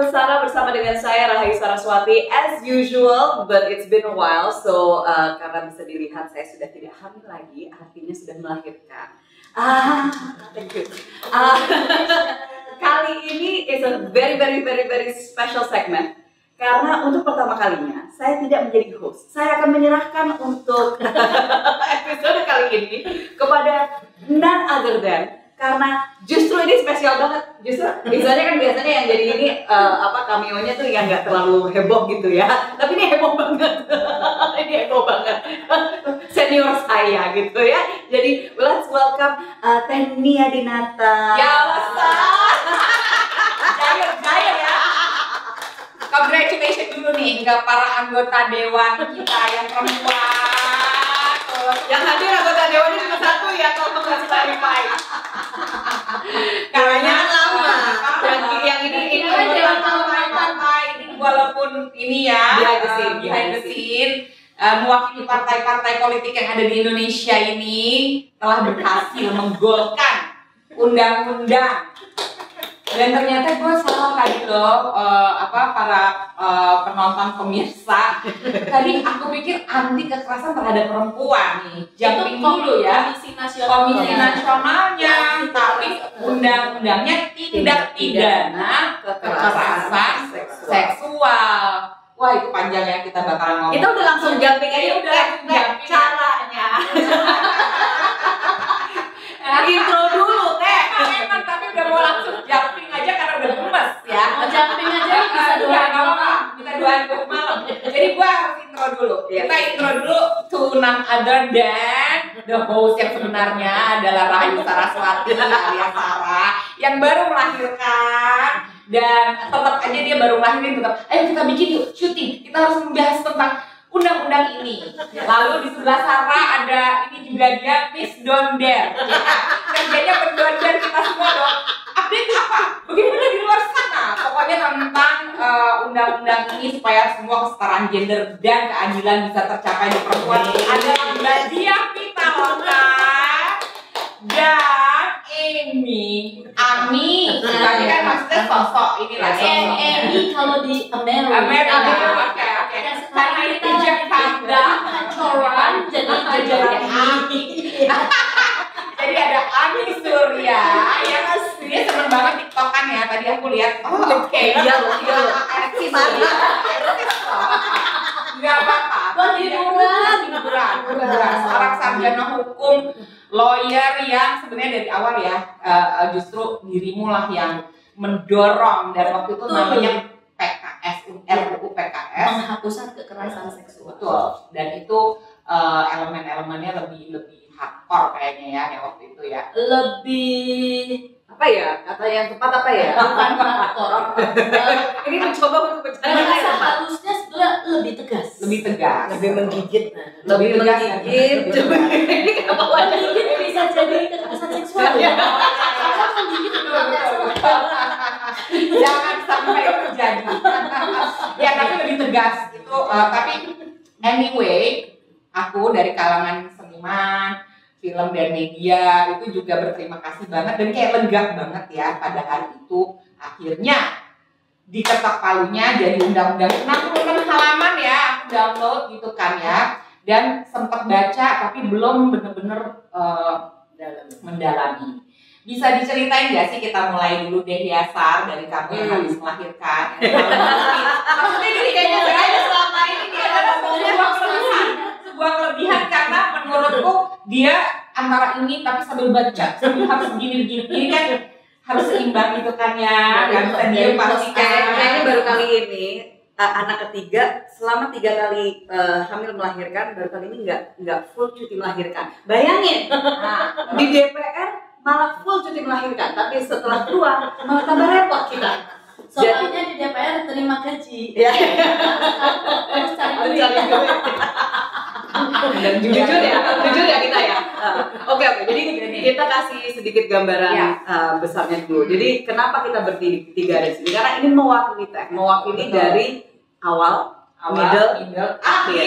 Sana bersama dengan saya Rahayu Saraswati as usual, but it's been a while, so karena bisa dilihat saya sudah tidak hamil lagi, artinya sudah melahirkan. Thank you. Kali ini is a very special segment karena untuk pertama kalinya saya tidak menjadi host. Saya akan menyerahkan untuk episode kali ini kepada none other than, karena justru ini spesial banget. Justru biasanya yang jadi ini cameo-nya tuh yang nggak terlalu heboh gitu ya. Tapi ini heboh banget. Ini heboh banget. Senior saya gitu ya. Jadi let's welcome Teh Nia Dinata. Ya Ustaz. Jaya ya. Congratulations dulu nih ke para anggota dewan kita yang perempuan. Yang hadir anggota dewannya cuma satu ya, kalau mau kasih clarify. Karena lama. Yang ini jangan sampai ini walaupun ini ya behind the scene, mewakili partai-partai politik yang ada di Indonesia ini telah berhasil menggolkan undang-undang. Dan ternyata gue salah tadi loh, para penonton pemirsa. Tadi aku pikir anti kekerasan terhadap perempuan nih. Jumping dulu ya. Komisi nasionalnya, tapi undang-undangnya tindak pidana kekerasan seksual. Wah, itu panjang ya, kita bakalan ngomong. Kita udah langsung jumping aja, udah langsung jumping. Caranya. Intro dulu, Teh. Emang, tapi udah mau langsung jumping aja karena udah gemes ya. Mau jumping aja bisa doain malam. Kita doain malam. Jadi gua harus intro dulu. Kita intro dulu to none other than the host yang sebenarnya adalah Rahayu Saraswati alias Sarah yang baru melahirkan. Dan tetap aja dia baru lahirin, tetap ayo kita bikin yuk syuting, kita harus membahas tentang undang-undang ini. Lalu di sebelah Sarah ada ini juga dia Miss Donder. Kerjanya berdonder kita semua dong. Update apa? Bagaimana di luar sana? Pokoknya tentang undang-undang ini supaya semua kesetaraan gender dan keadilan bisa tercapai di perempuan. Ada Mbak Diah Pitaloka dan Ami. Tadi kan maksudnya sosok inilah. Emi kalau di Amerika. Oke. Karena ini Jakarta Coran jadi Ami. Jadi ada Ami Surya yang dia seneng banget tiktokan ya. Tadi aku lihat. Oke. Iya loh. Si Maria. Gak apa-apa. Hiburan. Seorang sarjana hukum, lawyer yang sebenarnya dari awal ya justru dirimu lah yang mendorong, dan waktu itu namanya RUU PKS, penghapusan kekerasan seksual. Betul. Dan itu elemen-elemennya lebih hardcore kayaknya ya yang waktu itu ya. Lebih Apa ya? Kata yang tepat apa ya? bukan hardcore. Ini mencoba untuk bercanda. Seharusnya sebenarnya lebih tegas. Lebih tegas. Lebih menggigit. Lebih tegas. Ini kenapa wajah? Menggigit bisa jadi kekerasan seksual. Kalau menggigit Jangan sampai terjadi. Ya tapi lebih tegas itu. Tapi anyway, aku dari kalangan seniman, film dan media itu juga berterima kasih banget dan kayak lega banget ya pada hari itu akhirnya diketok palunya jadi undang-undang 66 halaman ya, aku download gitu kan ya, dan sempat baca tapi belum bener-bener mendalami. Bisa diceritain nggak sih, kita mulai dulu deh ya Sar, dari kamu yang habis melahirkan. Maksudnya ini kayaknya saya selama ini dia adalah sebuah kelebihan karena menurutku dia antara ini tapi sambil baca sambil harus begini ini kan harus seimbang gitu kan ya, nggak bisa diem pasti Kayaknya baru kali ini anak ketiga selama 3 kali hamil melahirkan, baru kali ini nggak full cuti melahirkan. Bayangin di DPR malah full cuti melahirkan, tapi setelah keluar malah tambah repot kita. Soalnya di DPR terima gaji. Ya. Harus cari duit. Dan jujur ya kita ya. Oke. Jadi kita kasih sedikit gambaran besarnya dulu. Jadi kenapa kita bertiga di sini? Karena ini mewakili dari awal, middle, akhir.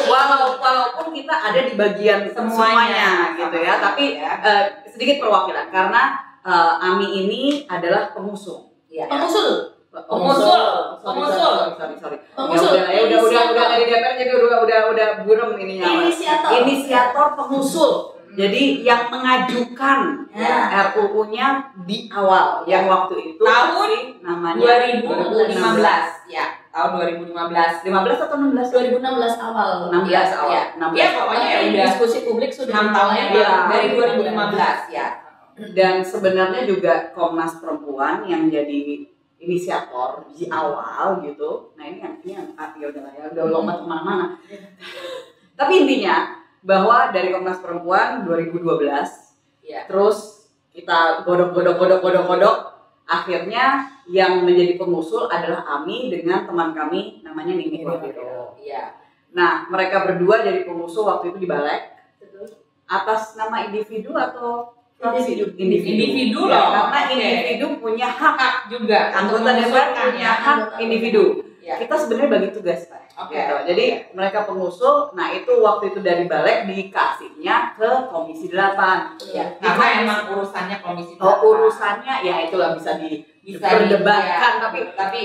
Walaupun kita ada di bagian semuanya gitu ya, tapi sedikit perwakilan karena Ami ini adalah pengusung Iya. Pengusul. Sorry. Pengusul. Ya udah dari DPR jadi udah burem ininya. Inisiator pengusul. Jadi yang mengajukan RUU-nya di awal yang waktu itu tahun namanya 2015 ya, tahun 2015. 15 atau 16? 2016 awal. 16 awal. Ya, 16 ya pokoknya ya udah diskusi publik sudah 6 tahun yang ya, lalu dari 2015 ya. Dan sebenarnya juga Komnas Perempuan yang jadi inisiator di awal gitu. Nah ini yang ya udah lompat kemana-mana. Tapi intinya bahwa dari Komnas Perempuan 2012 Ya. terus kita godok, akhirnya yang menjadi pengusul adalah Ami dengan teman kami namanya Nini Wafiro. Iya. Nah mereka berdua jadi pengusul waktu itu di Balek atas nama individu atau Individu Ya, loh. karena Oke. individu punya hak, juga anggota DPR punya hak individu. Ya. Kita sebenarnya bagi tugas Pak. Oke. Gitu. Jadi mereka pengusul, nah itu waktu itu dari Balek dikasihnya ke Komisi 8. Ya, karena emang urusannya komisi. Urusannya ya itulah bisa diperdebatkan, tapi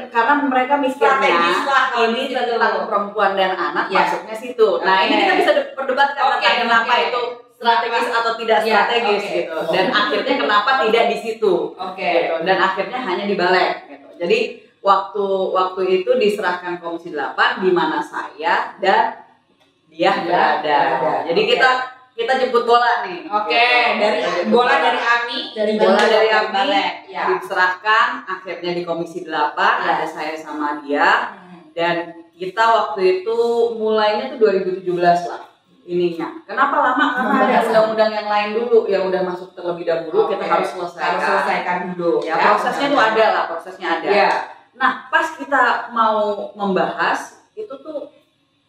karena mereka mikirnya strategis lah kalau ini di situ. tentang perempuan dan anak Ya. masuknya situ. Nah Oke. ini kita bisa perdebatkan tentang kenapa oke. itu strategis atau tidak Ya, strategis oke. gitu. Dan akhirnya kenapa tidak di situ. Oke. Gitu. Dan akhirnya hanya di Balek gitu. Jadi waktu itu diserahkan Komisi 8 di mana saya dan dia berada. Jadi kita jemput bola nih. Oke, dari bola dari Ami, Bola dari Ami Balek. Ya. diserahkan akhirnya di Komisi 8 Ya. ada saya sama dia dan kita waktu itu mulainya tuh 2017 lah ininya. Kenapa lama? Karena ada Pembahasan. undang-undang yang lain dulu yang udah masuk terlebih dahulu, kita Oke. harus selesaikan. dulu. Ya, prosesnya tuh ada lah, prosesnya ada. Ya. Nah, pas kita mau membahas itu tuh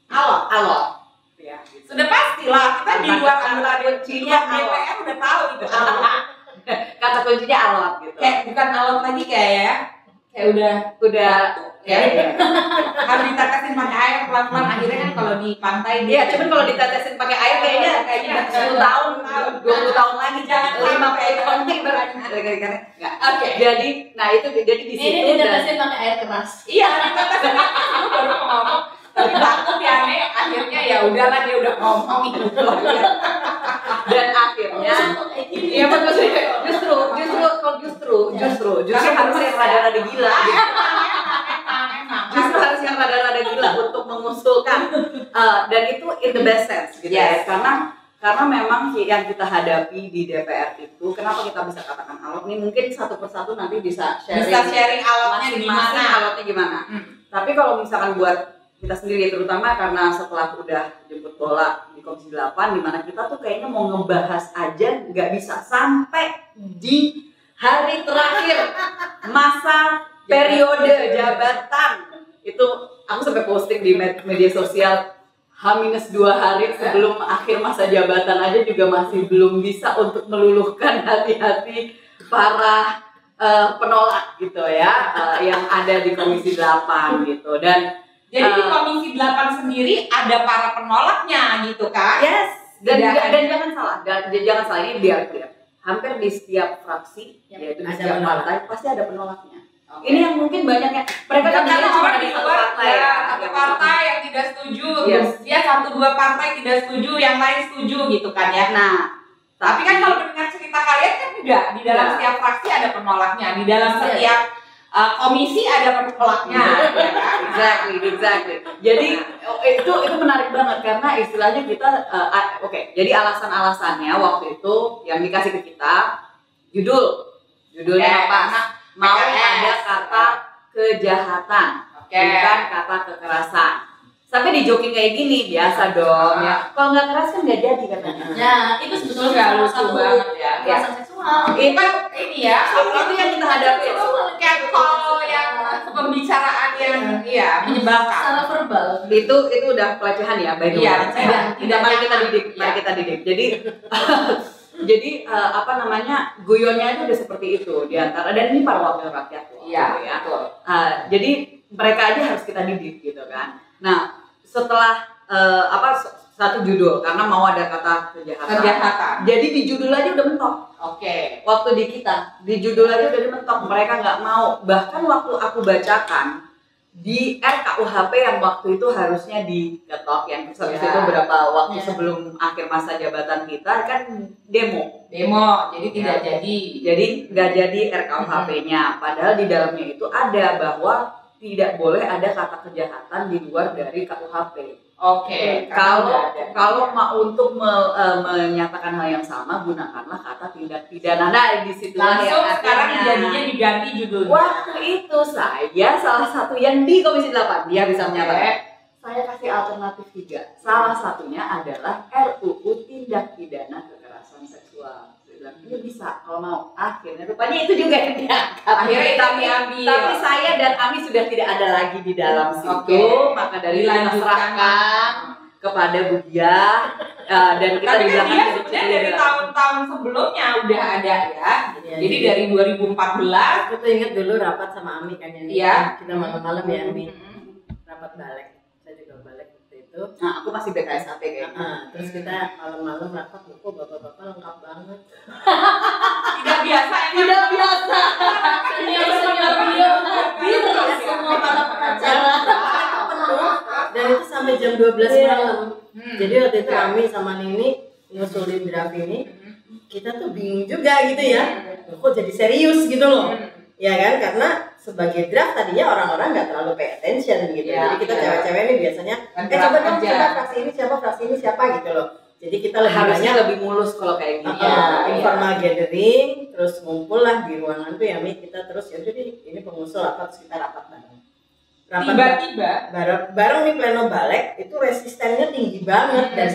alot. Ya, gitu. Sudah pastilah kita di luar anggota kuncinya DPR udah tahu itu alot. Kata kuncinya alot gitu. Kayak bukan alot lagi kayak udah ya. harus ditetesin pakai air pelan-pelan, akhirnya kan kalau di pantai Iya, cuman kalau ditetesin pakai air kayaknya 10 tahun, 20 tahun lagi, Jangan 50 tahun lagi sampai. enggak. Oke. Jadi, nah itu jadi di situ Ini dan ditetesin pakai air keras. Iya, ditetesin aku baru mau ngomong tapi takut ya nih, akhirnya ya udahlah dia udah ngomong gitu. dan akhirnya iya betul sih. Justru harus yang rada-rada gila gitu. Justru harus yang rada-rada gila untuk mengusulkan dan itu in the best sense gitu ya. Yes. Karena memang yang kita hadapi di DPR itu, kenapa kita bisa katakan alot ini, mungkin satu persatu nanti bisa sharing alotnya masing-masing gimana. alotnya gimana. Tapi kalau misalkan buat kita sendiri, terutama karena setelah udah jemput bola di Komisi 8, dimana kita tuh kayaknya mau ngebahas aja nggak bisa sampai di hari terakhir masa periode jabatan. Itu aku sampai posting di media sosial H-2 hari sebelum akhir masa jabatan aja juga masih belum bisa untuk meluluhkan hati-hati para penolak gitu ya, yang ada di Komisi 8 gitu. Dan Jadi di Komisi 8 sendiri ada para penolaknya gitu kan? yes, dan Dan- jangan salah, ini biar clear. Hampir di setiap fraksi, yaitu di Ada setiap penolak. partai pasti ada penolaknya. Oke. Ini yang mungkin banyaknya mereka kan Karena cuma orang di di satu luar partai ya, ya. satu partai yang tidak setuju, Yes. terus dia 1-2 partai tidak setuju, yang lain setuju gitu kan ya. Nah, Tapi kan kalau mendengar cerita kalian kan enggak, di dalam Iya. setiap fraksi ada penolaknya, di dalam Iya. setiap komisi ada penolaknya, ya kan? exactly. Jadi itu menarik banget karena istilahnya kita jadi alasan-alasannya waktu itu yang dikasih ke kita judulnya Yes. apa? Nah, mau PKS. ada kata kejahatan, Oke. bukan kata kekerasan. Sampai di joking kayak gini biasa dong ya. Kalau nggak keras kan nggak jadi katanya. Ya, itu sebetulnya Nggak salah lucu satu banget ya. kekerasan seksual. Itu ini ya, Itu yang kita hadapi. itu catcall yang pembicaraan yang iya menyebalkan. Secara verbal. Itu udah pelecehan ya, by the way. Iya, Tidak, mari kita didik, Iya. Jadi jadi apa namanya, guyonnya itu udah seperti itu di antara, dan ini para wakil rakyat loh. Iya, gitu ya. betul. Jadi mereka aja harus kita didik gitu kan. Nah, setelah satu judul karena mau ada kata kejahatan. Jadi di judul aja udah mentok. Oke. Waktu di kita di judul aja udah mentok, mereka nggak mau. Bahkan waktu aku bacakan di RKUHP yang waktu itu harusnya diketok, yang habis itu berapa waktu sebelum akhir masa jabatan kita kan demo, jadi tidak jadi nggak jadi RKUHP-nya. Padahal di dalamnya itu ada bahwa tidak boleh ada kata kejahatan di luar dari KUHP. Oke. Kalau mau untuk menyatakan hal yang sama, gunakanlah kata tindak pidana. Nah, di situ langsung sekarang jadinya diganti judulnya. Waktu itu saya salah satu yang di Komisi 8, dia bisa menyatakan. Saya kasih alternatif 3. Salah satunya adalah RUU Tindak Pidana Kekerasan Seksual. Dia bisa kalau mau. Akhirnya rupanya itu juga yang diangkat. Akhirnya tapi saya dan Ami sudah tidak ada lagi di dalam situ. Maka dari kita serahkan kepada Bu Dia dan kita tapi bilang dia sebenarnya dari tahun-tahun sebelumnya udah ada ya. Jadi dari 2014 aku tuh inget dulu rapat sama Ami kan ya. Kita malam-malam ya Ami. Rapat balik. Saya juga balik waktu itu. Nah, aku masih BKSAP kayaknya. Terus kita malam-malam rapat, kok bapak-bapak lengkap banget. Tidak biasa. Senior beliau hadir semua para pengacara. Dan itu sampai jam 12 malam. Jadi waktu itu Ami sama Nini ngusulin draft ini, kita tuh bingung juga gitu ya. Kok jadi serius gitu loh. Ya kan, karena sebagai draft tadinya orang-orang nggak terlalu pay attention gitu. Jadi kita cewek-cewek ini biasanya coba fraksi ini siapa gitu loh. Jadi kita harusnya lebih mulus kalau kayak gini. Informal gathering, terus ngumpul lah di ruangan tuh ya Mi, kita terus ya jadi ini pengusul apa, terus kita rapat bareng. Tiba-tiba bareng nih pleno balik itu resistennya tinggi banget dan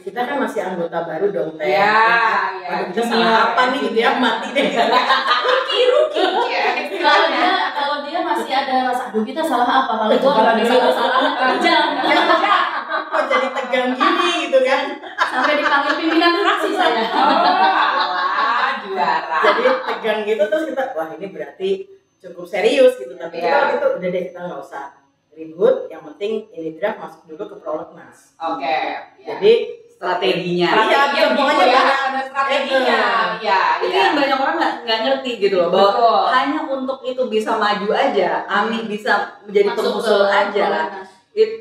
kita kan masih anggota baru dong teh. Aduh kita salah apa nih gitu ya, mati deh. Ruki ya. Kalau dia masih ada rasa, aduh kita salah apa, kalau itu ada salah kok jadi tegang gini gitu kan, sampai dipanggil pimpinan fraksi saya. Juara. Jadi tegang gitu, terus kita wah ini berarti cukup serius gitu, tapi kita gitu udah deh kita nggak usah ribut, yang penting ini draft masuk dulu ke prolegnas. Oke. Jadi strateginya. Pokoknya ada strateginya. Itu yang banyak orang nggak ngerti gitu loh, bahwa hanya untuk itu bisa maju aja, Ami bisa menjadi pengusul aja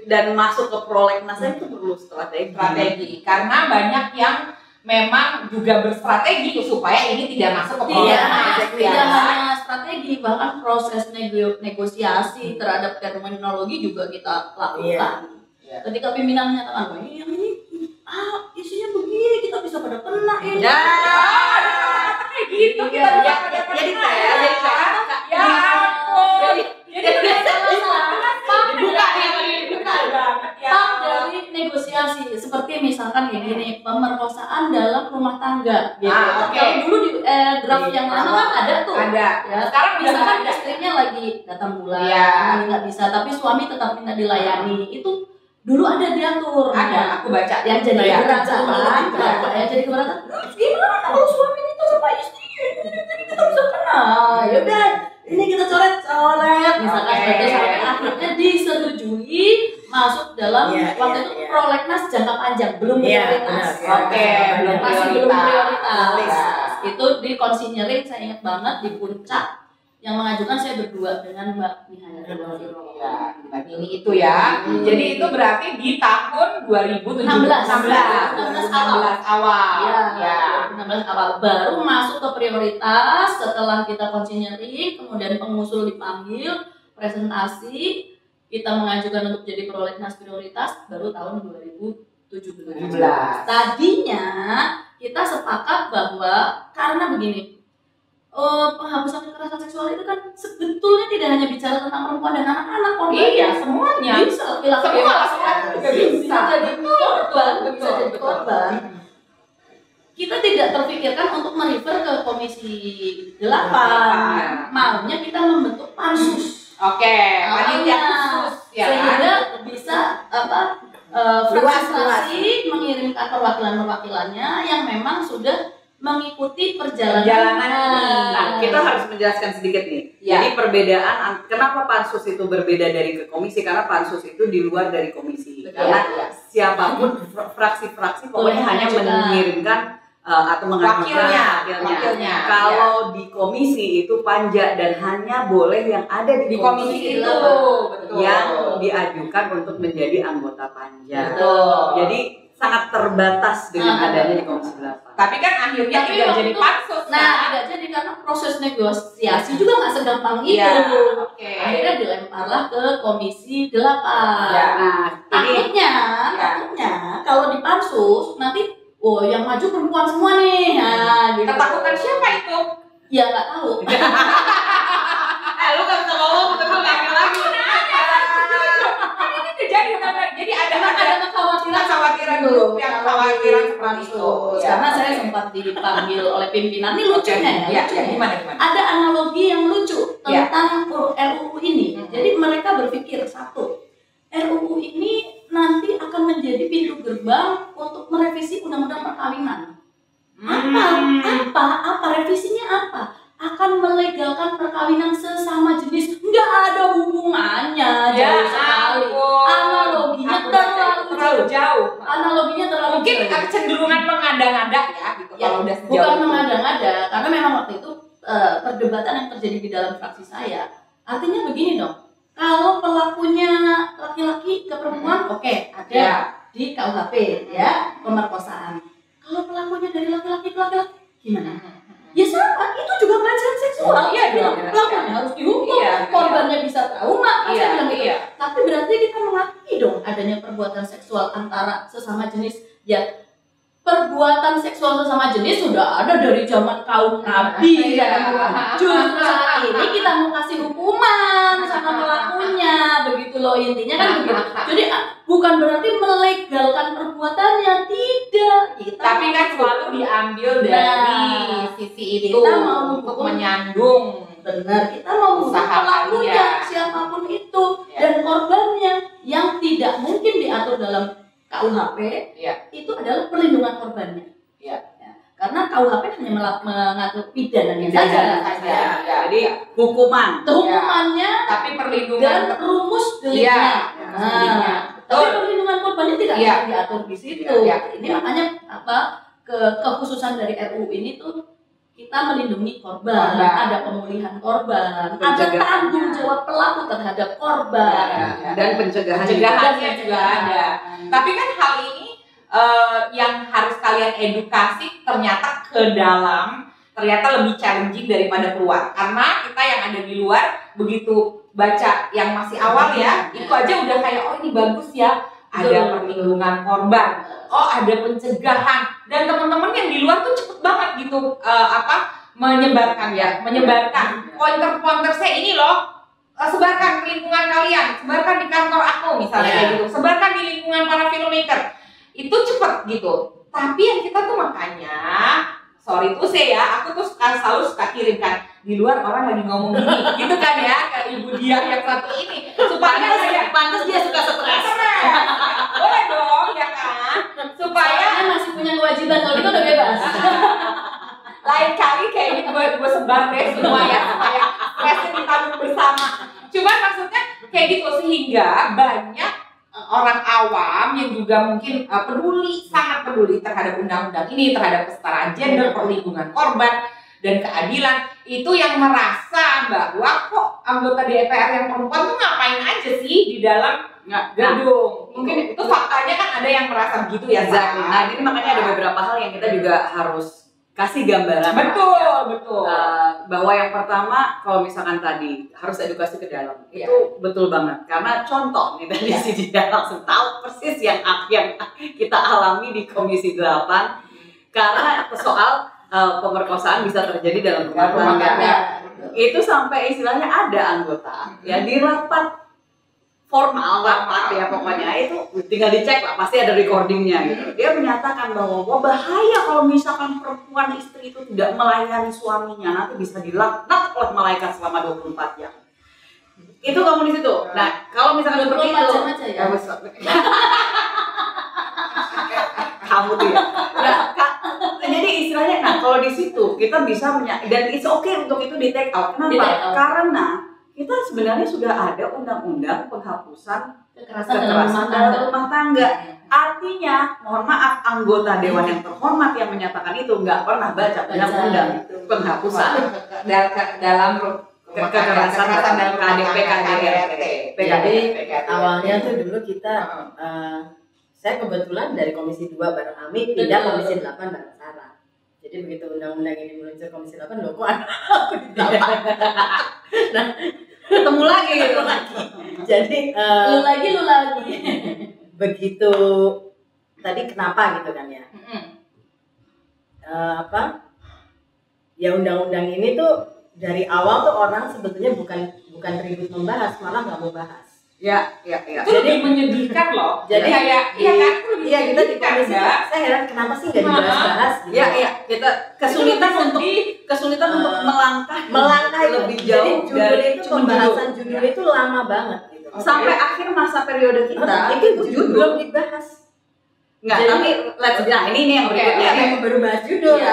dan masuk ke prolegnas itu perlu strategi. Karena banyak yang memang juga berstrategi supaya ini tidak masuk ke prolegnas. Tidak hanya strategi, bahkan proses negosiasi terhadap terminologi juga kita lakukan. Ketika pimpinan menyatakan, wah ini yang ini isinya begini, kita bisa pada kena ini. Kayak gitu kita bisa pada kena. Jadi dari negosiasi seperti misalkan kayak gini, pemerkosaan dalam rumah tangga gitu. Kalau dulu di draft yang lama kan ada tuh. Ada. Ya. Sekarang misalkan istrinya lagi datang bulan, nggak bisa, tapi suami tetap minta dilayani. Itu dulu ada diatur. Ada, aku baca. Yang jadi keberatan, yang jadi keberatan. Gimana kalau suami minta sama istri? Kita bisa kena. Yaudah, ini kita coret. Misalkan sebagai sampai akhirnya disetujui masuk dalam waktu itu prolegnas jangka panjang, belum prioritas. Masih belum prioritas. Itu di konsinyering saya ingat banget di puncak yang mengajukan saya berdua dengan Mbak Nihaya. Mbak Nini itu ya. Jadi itu berarti di tahun 2016 awal. Ya, 2016 awal baru masuk ke prioritas setelah kita konsinyering, kemudian pengusul dipanggil, presentasi, kita mengajukan untuk jadi prolegnas prioritas baru tahun 2017. Tadinya kita sepakat bahwa karena begini, penghapusan kekerasan seksual itu kan sebetulnya tidak hanya bicara tentang perempuan dan anak-anak, semuanya bisa laki-laki bisa jadi korban. Kita tidak terpikirkan untuk merefer ke Komisi 8. Maunya kita membentuk pansus. Panitia khusus ya. Sehingga bisa fraksi-fraksi mengirimkan perwakilan-perwakilannya yang memang sudah mengikuti perjalanan ini. Nah, kita kita harus menjelaskan sedikit nih. Jadi perbedaan kenapa pansus itu berbeda dari ke komisi, karena pansus itu di luar dari komisi. Karena siapapun fraksi-fraksi pokoknya hanya mengirimkan atau mengajukan wakilnya. Kalau di komisi itu panja dan hanya boleh yang ada di komisi itu yang diajukan untuk menjadi anggota panja. Jadi sangat terbatas dengan adanya di Komisi 8. Tapi kan akhirnya tidak jadi pansus. Nah, tidak jadi karena proses negosiasi juga nggak segampang itu. Akhirnya dilemparlah ke Komisi 8. Nah, takutnya kalau di pansus nanti yang maju perempuan semua nih. Nah, gitu. Ketakutan siapa itu? Ya nggak tahu. lu kan bisa ngomong, tapi lu nggak lagi. Jadi ada kekhawatiran dulu, yang kekhawatiran seperti itu. Karena saya sempat dipanggil oleh pimpinan, ini lucunya ya. Gimana? Ada analogi yang lucu tentang RUU ini. Jadi mereka berpikir satu, RUU ini nanti akan menjadi pintu gerbang untuk merevisi undang-undang perkawinan. Apa revisinya apa? Akan melegalkan perkawinan sesama jenis. Nggak ada hubungannya, jauh sekali. Analoginya terlalu jauh. Analoginya terlalu mungkin jauh. kecenderungan mengada-ngada ya gitu. Ya, kalau udah sejauh bukan itu. mengada-ngada, karena memang waktu itu perdebatan yang terjadi di dalam fraksi saya. Artinya begini dong, kalau pelakunya laki-laki ke perempuan, oke, ada di KUHP ya, pemerkosaan. Kalau pelakunya dari laki-laki ke laki-laki, gimana? Ya sama, itu juga pelecehan seksual. Pelakunya harus dihukum, korbannya bisa trauma. Saya bilang gitu. Tapi berarti kita mengakui dong adanya perbuatan seksual antara sesama jenis. Ya, perbuatan seksual sesama jenis sudah ada dari zaman kaum Nabi. Justru saat ini kita mau kasih hukuman sama pelakunya, begitu loh intinya kan begitu. Jadi bukan berarti melegalkan perbuatannya, tidak. Tapi kan selalu diambil dari sisi itu untuk menyandung. Benar, kita mau usaha pelakunya siapapun itu dan korbannya yang tidak mungkin diatur dalam KUHP itu adalah perlindungan korbannya. Karena KUHP hanya mengatur pidananya saja. Jadi hukumannya, tapi perlindungan dan rumus deliknya. Tapi perlindungan korbannya tidak diatur di situ. Ini makanya kekhususan dari RUU ini tuh kita melindungi korban, ada pemulihan korban, ada tanggung jawab pelaku terhadap korban, dan pencegahannya juga ada. Tapi kan hal ini yang harus kalian edukasi ternyata ke dalam, ternyata lebih challenging daripada keluar. Karena kita yang ada di luar begitu baca yang masih awal ya, itu aja udah kayak ini bagus ya. Ada perlindungan korban, ada pencegahan, dan teman-teman yang di luar tuh cepet banget gitu menyebarkan pointer-pointer saya ini loh, sebarkan ke lingkungan kalian, sebarkan di kantor aku misalnya kayak gitu, sebarkan di lingkungan para filmmaker, itu cepet gitu. Tapi yang kita tuh makanya sorry tuh aku tuh selalu suka kirimkan di luar orang lagi ngomong gini gitu kan ya ke ibu dia yang satu ini supaya pantas dia suka stres. Boleh dong ya kan, supaya masih punya kewajiban kalau itu udah bebas. Lain kali kayaknya gue sebar deh semua ya supaya stresnya ditanggung bersama. Cuman maksudnya kayak gitu sehingga banyak orang awam yang juga mungkin sangat peduli terhadap undang-undang ini, terhadap kesetaraan gender, perlindungan korban dan keadilan, itu yang merasa bahwa kok anggota DPR yang perempuan tuh ngapain aja sih di dalam gedung. Mungkin itu faktanya kan ada yang merasa begitu ya. Nah, ini makanya ada beberapa hal yang kita juga harus kasih gambaran. Betul. Bahwa yang pertama, kalau misalkan tadi harus edukasi ke dalam, itu betul banget. Karena contoh nih tadi si dia langsung tahu persis yang kita alami di Komisi 8. Karena soal pemerkosaan bisa terjadi dalam rumah tangga. Itu sampai istilahnya ada anggota ya di rapat formal ya pokoknya itu tinggal dicek lah, pasti ada recordingnya gitu. Dia menyatakan bahwa bahaya kalau misalkan perempuan istri itu tidak melayani suaminya, nanti bisa dilaknat oleh malaikat selama 24 jam. Itu kamu di situ. Nah, kalau misalkan seperti itu, kamu tuh ya. Jadi jadi istilahnya, nah kalau di situ kita bisa dan it's okay untuk itu di take out. Kenapa? Di take out. Karena kita sebenarnya sudah ada undang-undang penghapusan Kekerasan kekerasan dalam rumah tangga. Artinya, mohon maaf, anggota dewan yang terhormat yang menyatakan itu nggak pernah baca undang-undang penghapusan dalam kekerasan dalam KDP, KDRT. Jadi awalnya tuh dulu kita saya kebetulan dari Komisi 2 bareng Ami pindah Komisi 8 bareng Sarah. Jadi begitu undang-undang ini meluncur Komisi 8, loh kok aku di 8. Nah, ketemu lagi gitu. Jadi Lu lagi. begitu tadi kenapa gitu kan ya? Ya undang-undang ini tuh dari awal tuh orang sebetulnya bukan ribut membahas, malah nggak mau bahas. Ya. Itu lebih menyedihkan loh. Jadi kayak iya kita di komisi, saya heran kenapa sih nggak dibahas-bahas gitu. Iya, kita kesulitan untuk melangkah lebih jauh. Jadi judul itu pembahasan judul itu lama banget gitu. Sampai akhir masa periode kita itu belum dibahas. Enggak, tapi ini yang berikutnya yang baru bahas judul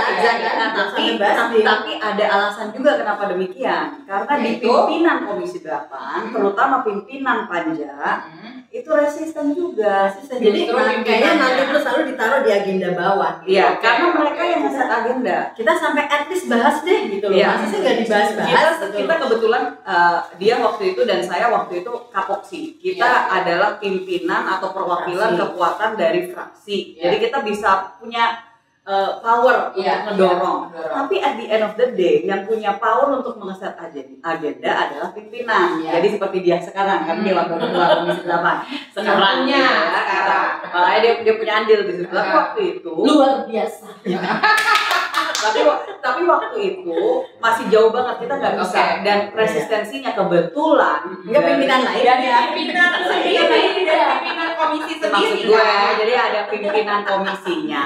tapi ada alasan juga kenapa demikian. Karena di pimpinan Komisi 8, terutama pimpinan Panja, itu resisten juga. Jadi kayaknya nanti terus selalu ditaruh di agenda bawah. Iya, karena mereka yang ngeset agenda. Kita sampai at least bahas deh gitu loh. Masa sih nggak dibahas-bahas? Kita kebetulan dia waktu itu dan saya waktu itu kapoksi. Kita adalah pimpinan atau perwakilan kekuatan dari fraksi. Jadi kita bisa punya power untuk mendorong. Tapi at the end of the day, yang punya power untuk mengeset agenda adalah pimpinan. Jadi seperti dia sekarang, kan dia wakil ketua Komisi 8. Sekarang makanya dia punya andil di situ. Tapi waktu itu Luar biasa. tapi waktu itu masih jauh banget, kita nggak bisa. Dan resistensinya kebetulan nggak pimpinan lain dari pimpinan sendiri, dari pimpinan komisi sendiri. Maksud gue, jadi ada pimpinan komisinya.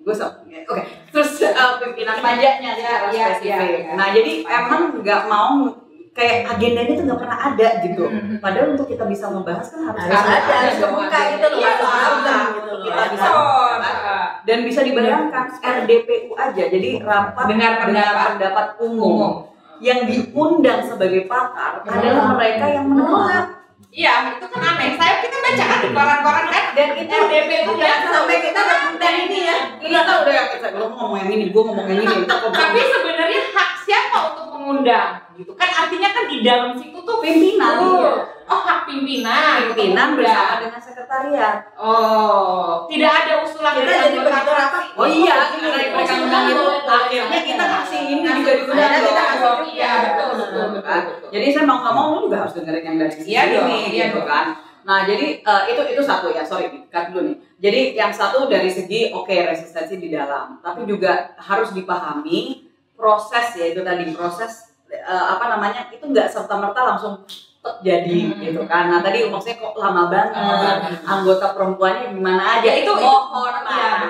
Oke. Terus pimpinan panjanya secara spesifik. Nah, jadi emang nggak mau kayak agendanya tuh nggak pernah ada gitu. Padahal untuk kita bisa membahas kan harus ada kebuka gitu loh. Kita bisa dan bisa dibayangkan RDPU aja, jadi rapat dengar pendapat umum yang diundang sebagai pakar adalah mereka yang menolak. Iya, itu kan aneh. Kita baca kan di koran-koran kan, dan itu RDPU sampai kita rebutan ini ya. Kita udah yang kita belum ngomong yang ini, gue ngomong yang ini. Tapi sebenarnya hak siapa untuk mengundang? Gitu kan, artinya kan di dalam situ tuh pimpinan. Hak pimpinan bersama dengan sekretariat. Tidak ada usulan kita jadi begitu rapat. Mereka undang itu akhirnya kita kasih ini juga diundang. Kita kasih betul. Jadi saya mau nggak mau lu juga harus dengerin yang dari sini gitu kan. Nah, jadi itu satu ya, sorry, cut dulu nih. Jadi yang satu dari segi resistensi di dalam, tapi juga harus dipahami proses ya, itu tadi proses itu nggak serta-merta langsung jadi gitu kan. Nah, tadi maksudnya kok lama banget, anggota perempuannya gimana aja, itu mohon maaf.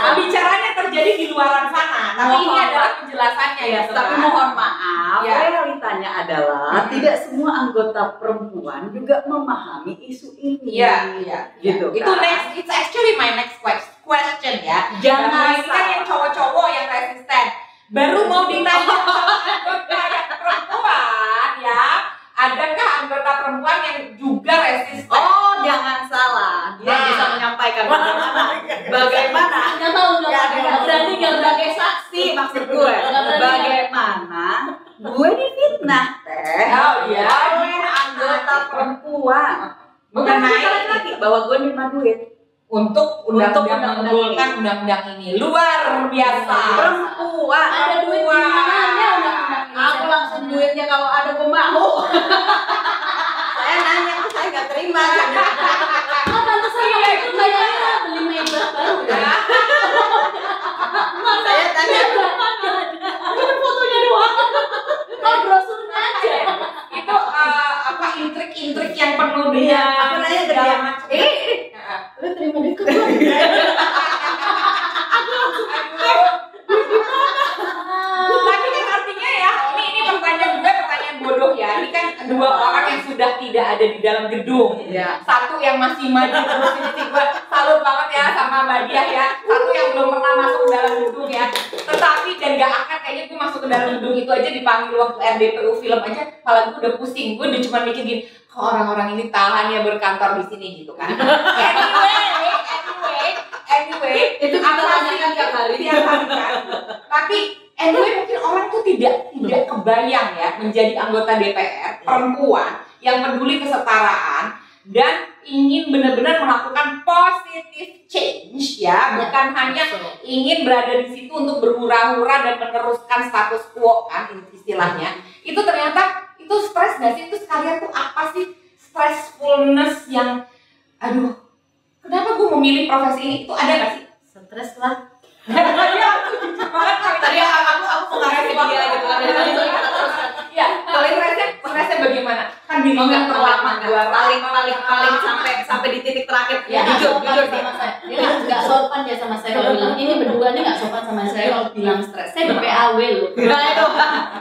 Pembicaranya terjadi di luaran sana, tapi ini adalah penjelasannya ya. Tapi mohon maaf, realitanya adalah tidak semua anggota perempuan juga memahami isu ini. Gitu. Itu it's actually my next question ya. Jangan kan yang cowok-cowok yang resisten. Baru mau ditanya anggota yang perempuan ya, adakah anggota perempuan yang juga resisten? Jangan salah. Dia bisa menyampaikan bagaimana Nggak berani pakai saksi. maksud gue. Bagaimana gue difitnah oleh anggota perempuan. Bukan laki-laki bahwa gue nerima duit untuk menggolkan undang-undang ini. Luar biasa. Perempuan Ada duit di mananya undang-undang ini? aku langsung duitnya kalau ada gue mau. Saya nanya, saya nggak terima. Pantesan waktu itu kayaknya beli Maybach baru ya. Saya tanya, Ini fotonya doang. Brosurnya aja. Itu intrik-intrik yang penuh aku nanya ke dia, Lu terima duit ke gue? Tapi kan artinya ya, ini pertanyaan bodoh ya. Ini kan dua orang yang sudah tidak ada di dalam gedung. Iya. Satu yang masih maju terus ini sih gue salut banget ya sama Mbak Diah ya. Satu yang belum pernah masuk ke dalam gedung ya. Tetapi dan gak akan kayaknya gue masuk ke dalam gedung itu aja dipanggil waktu RDPU film aja, kepala gue udah pusing. Gue udah cuma mikir gini, kok orang-orang ini tahan ya berkantor di sini gitu kan. Anyway, Itu kita tanyakan tiap hari. kan. Tapi anyway mungkin orang tuh tidak kebayang ya menjadi anggota DPR perempuan yang peduli kesetaraan dan ingin benar-benar melakukan positive change ya, bukan hanya ingin berada di situ untuk berhura-hura dan meneruskan status quo kan istilahnya. Itu ternyata itu stres nggak sih? Itu sekalian tuh apa sih stressfulness yang aduh, kenapa gue memilih profesi ini? Itu ada nggak sih? Stres lah. Tadi aku mau ngasih dia gitu kan. Ya, kalau stresnya bagaimana? Kan bingung nggak Lama paling sampai di titik terakhir. Ya, Jujur sama saya. Dia nggak sopan ya sama saya kalau bilang ini berdua nih nggak sopan sama saya kalau bilang stres. Saya di PAW loh. Nah itu,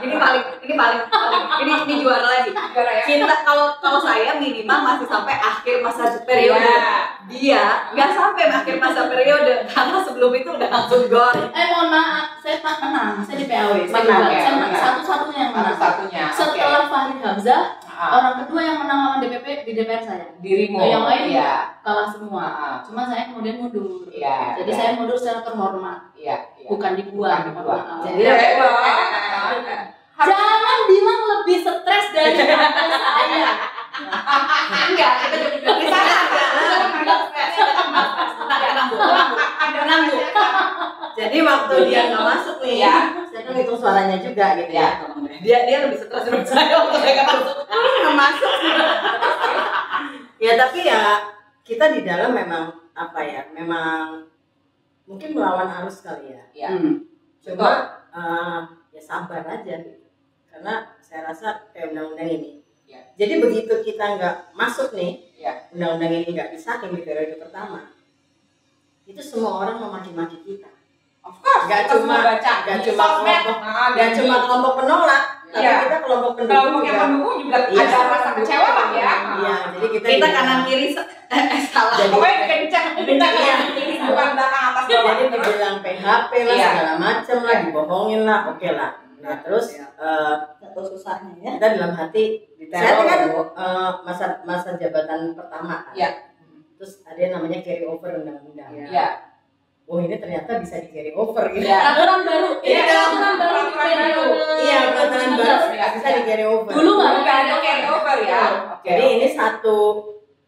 ini paling, ini juara lagi. Juara ya? Kita kalau saya minimal masih sampai akhir masa periode. Dia nggak sampai akhir masa periode karena sebelum itu udah langsung gor. Mohon maaf, saya menang. Saya di PAW. Menang, ya, Saya menang. menang. Satu-satunya yang menang. Satu-satunya. Setelah Fahri Hamzah, orang kedua yang menang lawan DPP di DPR saya. Dirimu. Yang lain Iya. kalah semua. Cuma saya kemudian mundur. Iya. Jadi saya mundur secara terhormat. Iya. Bukan dibuang. Jadi Jangan bilang lebih stres dari saya. enggak, kita di sana tenang bu. Jadi waktu dia nggak masuk nih, Saya kan hitung suaranya juga gitu ya. dia lebih stres dari saya waktu saya nggak masuk. Ya tapi ya kita di dalam memang apa ya, memang mungkin melawan arus kali ya. Iya. Coba ya sabar aja gitu. Karena saya rasa kayak undang-undang ini. Ya. Jadi begitu kita nggak masuk nih, Ya. undang-undang ini nggak disahkan di periode pertama, itu semua orang memaki-maki kita. Of course. Nggak kita cuma semua baca nggak di cuma sosmed, kelompok, nggak cuma kelompok penolak, tapi Iya. kita kelompok pendukung kelompok yang juga. mendukung juga Iya, ada rasa kecewa lah ya. Iya, jadi kita Kita juga- kanan kiri salah. Jadi- Pokoknya kencang kita Iya. kanan kiri bukan belakang atas bawah. jadi dibilang PHP lah, Iya. segala macam lah, dibohongin lah, oke lah. Nah terus Atau susahnya ya. kita dalam hati, saya kan masa jabatan pertama kan. Iya. Terus ada yang namanya carry over undang-undang. Iya. Oh ini ternyata bisa di carry over gitu. Iya. Peraturan baru. Iya, Peraturan baru di peraturan baru. periode. Iya, peraturan baru Iya, bisa di carry over. Dulu nggak Nggak ada carry over ya. Oke. Jadi ini satu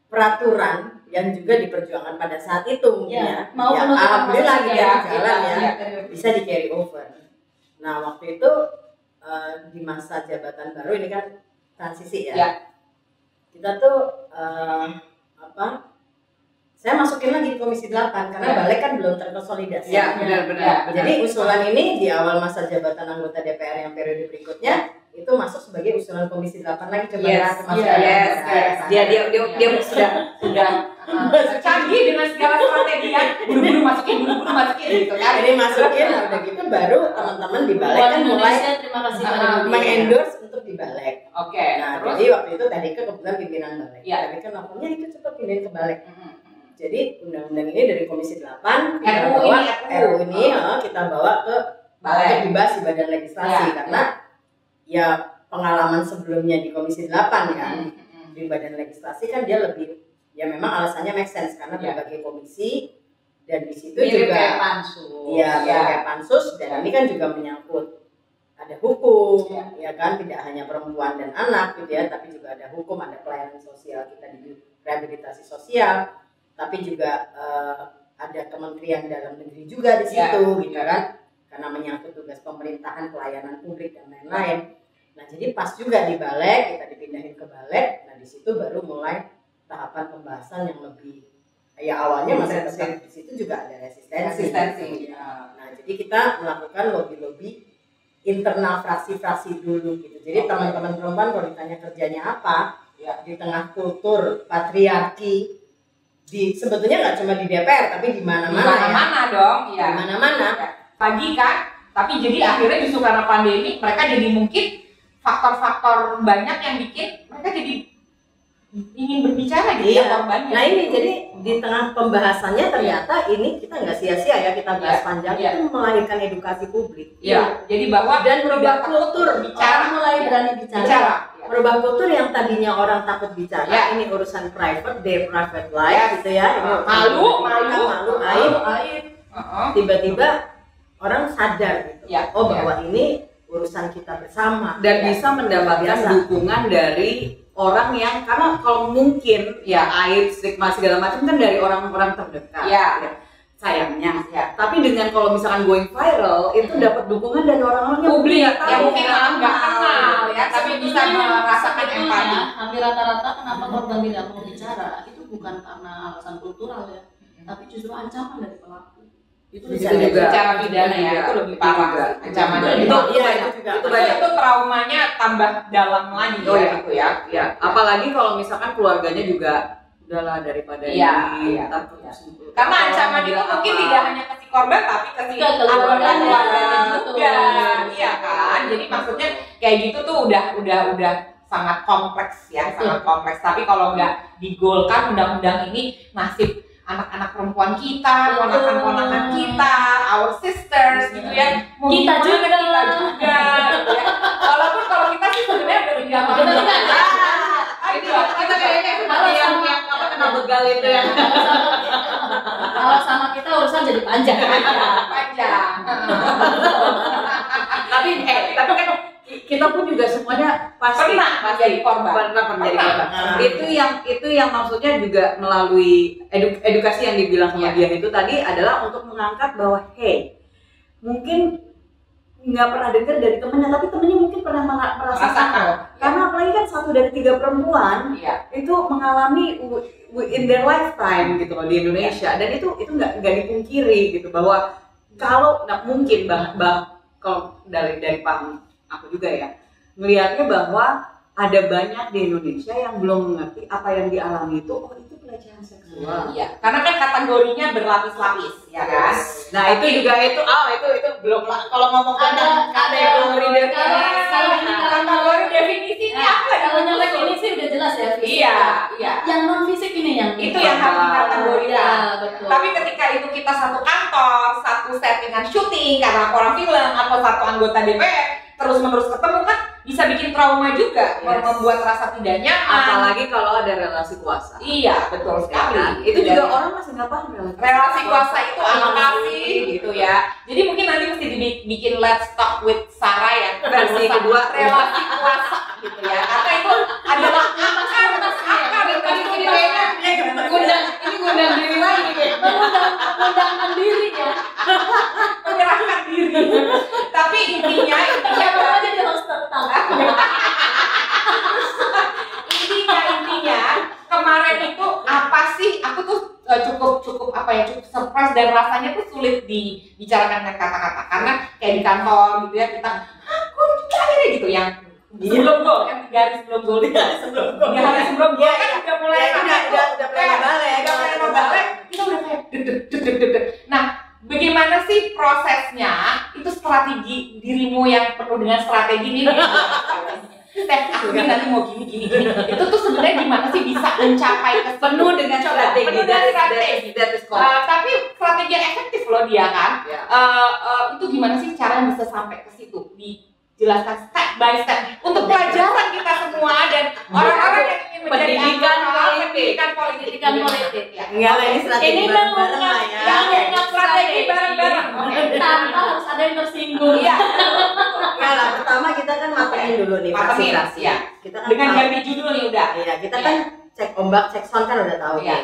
peraturan yang juga diperjuangkan pada saat itu mungkin Ya, ya. mau Ya, penutupan alhamdulillah masa dia sidang. jalan ya. Iya. Bisa di carry over. Nah waktu itu di masa jabatan baru ini kan transisi ya. Ya. Kita tuh saya masukin lagi di Komisi 8 karena Ya. balik kan belum terkonsolidasi. Ya, benar-benar. Jadi usulan ini di awal masa jabatan anggota DPR yang periode berikutnya itu masuk sebagai usulan Komisi 8 lagi coba Yes, ya, termasuk yes, ada- yes. Dia sudah canggih dengan segala strategi ya. Buru-buru masukin gitu kan. Ini masukin, nah udah gitu baru teman-teman di balik Buat kan mulai Indonesia, terima kasih Ah, pada mengendorse untuk di balik. Oke. Nah, Terus. jadi waktu itu tadi kebetulan pimpinan balik. Iya. Tadi kan lapornya itu cepat pindahin ke balik. Mm-mm. Jadi undang-undang ini dari Komisi 8 kita RUU bawa ini, RUU ini kita bawa ke Balik. untuk dibahas di Badan Legislasi Iya. karena ya pengalaman sebelumnya di Komisi 8 kan. Mm-mm. Di Badan Legislasi kan dia lebih ya memang alasannya make sense karena Iya. berbagai komisi dan di situ mirip juga kayak pansus. iya Iya. kayak pansus dan ini kan juga menyangkut ada hukum Iya. ya kan tidak hanya perempuan dan anak gitu ya tapi juga ada hukum ada pelayanan sosial kita di rehabilitasi sosial tapi juga ada Kementerian Dalam Negeri juga di situ Iya. gitu kan karena menyangkut tugas pemerintahan pelayanan publik dan lain-lain. Nah jadi pas juga di balik kita dipindahin ke balik nah di situ baru mulai tahapan pembahasan yang lebih ya awalnya masih tetap di situ juga ada resistensi. Nah jadi kita melakukan lobby-lobby internal fraksi-fraksi dulu gitu. Jadi Oke. teman-teman perempuan kalau ditanya kerjanya apa Ya. di tengah kultur patriarki sebetulnya nggak cuma di DPR tapi di mana-mana ya. Mana dong? Di Ya. mana-mana. Pagi kan, tapi jadi akhirnya justru karena pandemi mereka jadi mungkin faktor-faktor banyak yang bikin mereka jadi ingin berbicara gitu ya korbannya. Nah ini jadi di tengah pembahasannya ternyata ini kita nggak sia-sia ya kita bahas panjang itu melahirkan edukasi publik. Iya. Jadi bahwa dan merubah kultur bicara, orang mulai berani bicara. Merubah kultur yang tadinya orang takut bicara, ini urusan private, their private life gitu ya. Ini malu, aib. Tiba-tiba orang sadar gitu. Bahwa ini urusan kita bersama dan bisa mendapatkan dukungan dari orang yang, karena kalau mungkin aib, stigma segala macam kan dari orang-orang terdekat sayangnya tapi dengan kalau misalkan going viral itu dapat dukungan dari orang-orang yang publik yang mungkin malah nggak kenal ya tapi bisa merasakan empati. Hampir rata-rata kenapa korban tidak mau bicara itu bukan karena alasan kultural ya, tapi justru ancaman dari pelaku. Itu juga cara pidana ya, itu lebih parah ancaman dari itu traumanya tambah dalam lagi gitu ya. Apalagi kalau misalkan keluarganya juga udahlah daripada ini karena ancaman itu mungkin tidak hanya ke si korban tapi ke si keluarganya juga. Iya kan, jadi maksudnya kayak gitu tuh udah sangat kompleks ya, sangat kompleks. Tapi kalau nggak digolkan undang-undang ini, nasib anak-anak perempuan kita, ponakan-ponakan kita, our sisters gitu ya, kita juga gitu ya. Walaupun kalau kita sih sebenarnya udah tinggal kita kayaknya yang kena begal itu ya. Kalau sama kita urusan jadi panjang. Tapi kan kita pun juga semuanya pasti pernah menjadi korban. Itu yang maksudnya juga melalui edukasi yang dibilang sama dia itu tadi adalah untuk mengangkat bahwa mungkin nggak pernah dengar dari temennya, tapi temennya mungkin pernah merasakan. Karena apalagi kan 1 dari 3 perempuan itu mengalami in their lifetime gitu loh di Indonesia, dan itu nggak dipungkiri gitu bahwa kalau mungkin kalau dari paham aku juga ya melihatnya bahwa ada banyak di Indonesia yang belum mengerti apa yang dialami itu itu pelecehan seksual. Karena kan kategorinya berlapis-lapis ya kan. Nah itu juga itu belum kalau ngomong tentang kategori definisinya apa? Kalau nyelek ini sih udah jelas ya. Iya. Yang non fisik ini yang itu yang harus dikategorikan. Betul. Tapi ketika itu kita satu kantor, satu settingan syuting karena orang film atau satu anggota DPR terus-menerus ketemu kan bisa bikin trauma juga, membuat rasa tidak nyaman. Apalagi kalau ada relasi kuasa. Iya, betul sekali. Itu juga orang masih nggak paham relasi kuasa itu apa sih gitu ya. Jadi mungkin nanti mesti dibikin Let's Talk with Sarah ya, versi kedua relasi kuasa gitu ya. Karena itu adalah akar dari kayaknya ngundang diri lagi kayak mengundangkan diri ya. Menyerahkan diri. Tapi intinya jadi host tetap. intinya kemarin itu apa sih? Aku tuh cukup surprise dan rasanya tuh sulit dibicarakan dengan kata-kata karena kayak di kantor gitu ya kita aku akhirnya gitu yang sebelum gol kan 3 hari sebelum gol kan udah mulai ngebalik kita udah kayak deg. Nah bagaimana sih prosesnya itu strategi dirimu yang penuh dengan strategi ini aku nanti mau gini itu tuh sebenarnya gimana sih bisa mencapai penuh dengan strategi tapi strategi yang efektif loh dia kan itu gimana sih cara bisa sampai ke situ dijelaskan step by step untuk pelajaran kita semua dan orang-orang yang ingin menjadi pendidikan politik ya. Enggak lah ini strategi bareng-bareng lah ya. Strategi bareng-bareng tanpa harus ada yang tersinggung. Enggak lah, pertama kita kan matengin dulu nih fraksi-fraksi. Kita kan dengan ganti judul nih udah. Iya, kita kan cek ombak, cek sound kan udah tahu ya.